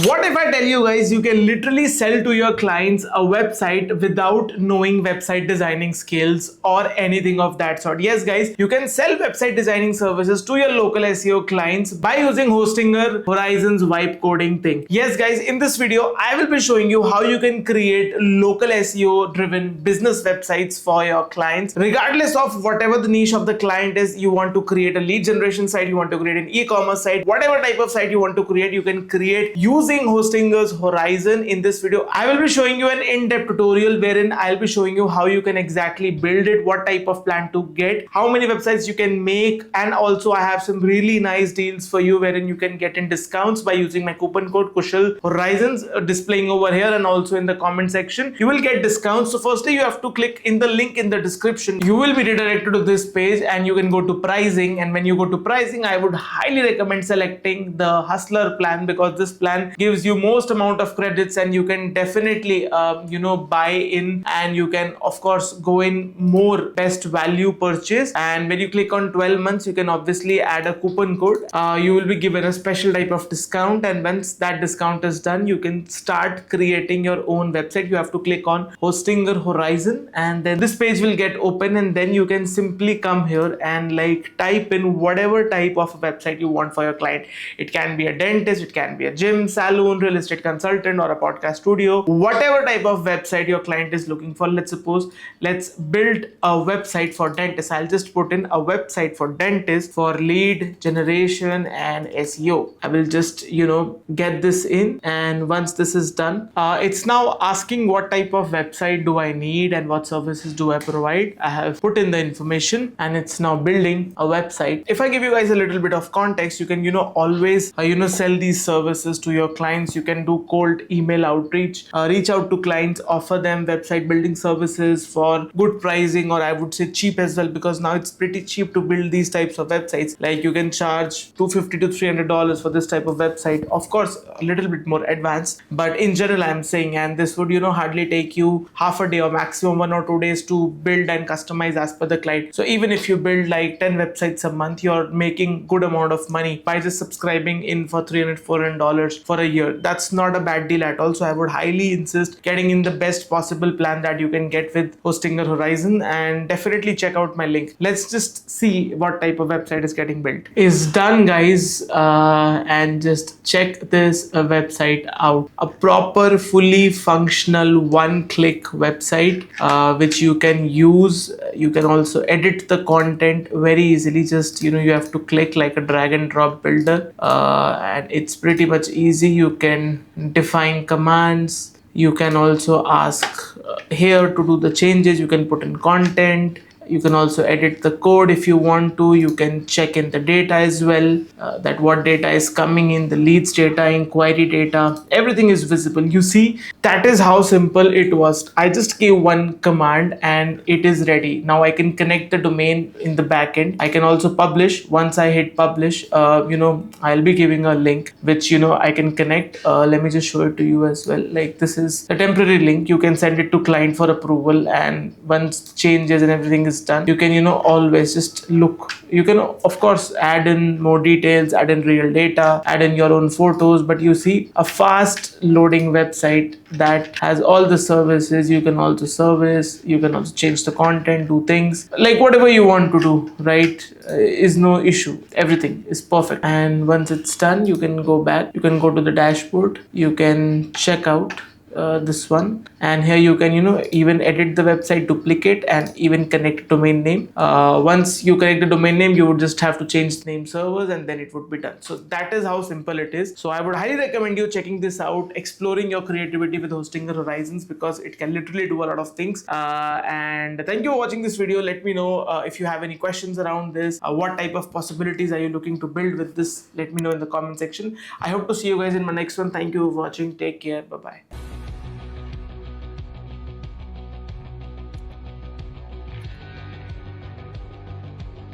What if I tell you guys you can literally sell to your clients a website without knowing website designing skills or anything of that sort? Yes, guys, you can sell website designing services to your local SEO clients by using Hostinger Horizon's vibe coding thing. Yes, guys, in this video, I will be showing you how you can create local SEO driven business websites for your clients, regardless of whatever the niche of the client is. You want to create a lead generation site, you want to create an e-commerce site, whatever type of site you want to create, you can create using Hostinger's Horizon. In this video, I will be showing you an in-depth tutorial wherein I'll be showing you how you can exactly build it, what type of plan to get, how many websites you can make, and also I have some really nice deals for you wherein you can get in discounts by using my coupon code Kushal Horizons displaying over here, and also in the comment section you will get discounts. So firstly, you have to click in the link in the description. You will be redirected to this page and you can go to pricing, and when you go to pricing, I would highly recommend selecting the Hustler plan because this plan gives you most amount of credits and you can definitely buy in, and you can of course go in more best value purchase. And when you click on 12 months, you can obviously add a coupon code. You will be given a special type of discount, and once that discount is done, you can start creating your own website. You have to click on Hostinger Horizon, and then this page will get open, and then you can simply come here and type in whatever type of website you want for your client. It can be a dentist, it can be a gym, salon, real estate consultant, or a podcast studio, whatever type of website your client is looking for. Let's build a website for dentists. I'll just put in a website for dentists for lead generation and SEO. I will just get this in, and once this is done, it's now asking what type of website do I need and what services do I provide. I have put in the information and it's now building a website. If I give you guys a little bit of context, you can always sell these services to your clients. You can do cold email outreach, reach out to clients, offer them website building services for good pricing, or I would say cheap as well, because now it's pretty cheap to build these types of websites. Like you can charge $250 to $300 for this type of website. Of course, a little bit more advanced, but in general I'm saying, and this would hardly take you half a day or maximum 1 or 2 days to build and customize as per the client. So even if you build 10 websites a month, you're making good amount of money by just subscribing in for $300-400 for a year. That's not a bad deal at all. So I would highly insist getting in the best possible plan that you can get with Hostinger Horizon, and definitely check out my link. Let's just see what type of website is getting built. Is done, guys, and just check this website out. A proper fully functional one-click website which you can use. You can also edit the content very easily. Just you have to click like a drag and drop builder, and it's pretty much easy. You can define commands. You can also ask here to do the changes. You can put in content. You can also edit the code if you want to. You can check in the data as well, that what data is coming in, the leads data, inquiry data, everything is visible. You see, that is how simple it was. I just gave one command and it is ready. Now I can connect the domain in the backend. I can also publish. Once I hit publish, I'll be giving a link which I can connect. Let me just show it to you as well. This is a temporary link. You can send it to client for approval, and once changes and everything is done, you can always just look. You can of course add in more details, add in real data, add in your own photos, but you see a fast loading website that has all the services. You can also service, you can also change the content, do things whatever you want to do, right? Is no issue. Everything is perfect. And once it's done, you can go back, you can go to the dashboard, you can check out this one, and here you can even edit the website, duplicate, and even connect domain name. Once you connect the domain name, you would just have to change the name servers, and then it would be done. So that is how simple it is. So I would highly recommend you checking this out, exploring your creativity with Hostinger Horizons, because it can literally do a lot of things. And thank you for watching this video. Let me know if you have any questions around this. What type of possibilities are you looking to build with this? Let me know in the comment section. I hope to see you guys in my next one. Thank you for watching. Take care. Bye bye.